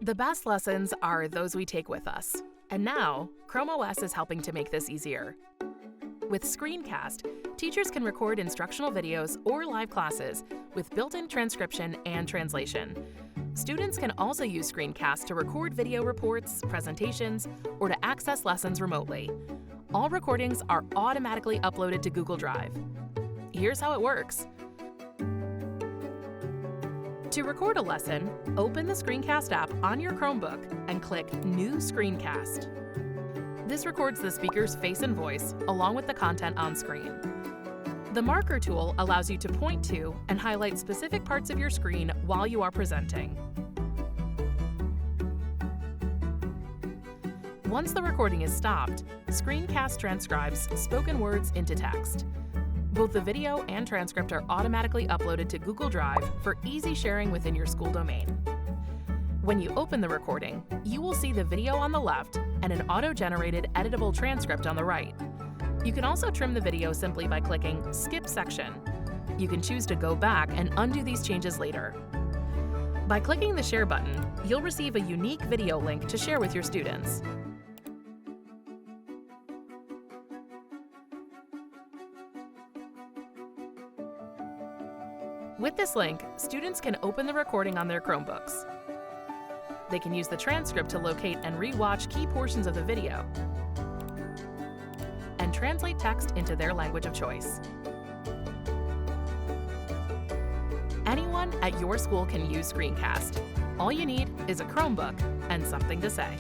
The best lessons are those we take with us. And now, ChromeOS is helping to make this easier. With Screencast, teachers can record instructional videos or live classes with built-in transcription and translation. Students can also use Screencast to record video reports, presentations, or to access lessons remotely. All recordings are automatically uploaded to Google Drive. Here's how it works. To record a lesson, open the Screencast app on your Chromebook and click New Screencast. This records the speaker's face and voice, along with the content on screen. The marker tool allows you to point to and highlight specific parts of your screen while you are presenting. Once the recording is stopped, Screencast transcribes spoken words into text. Both the video and transcript are automatically uploaded to Google Drive for easy sharing within your school domain. When you open the recording, you will see the video on the left and an auto-generated editable transcript on the right. You can also trim the video simply by clicking Skip Section. You can choose to go back and undo these changes later. By clicking the Share button, you'll receive a unique video link to share with your students. With this link, students can open the recording on their Chromebooks. They can use the transcript to locate and re-watch key portions of the video, and translate text into their language of choice. Anyone at your school can use Screencast. All you need is a Chromebook and something to say.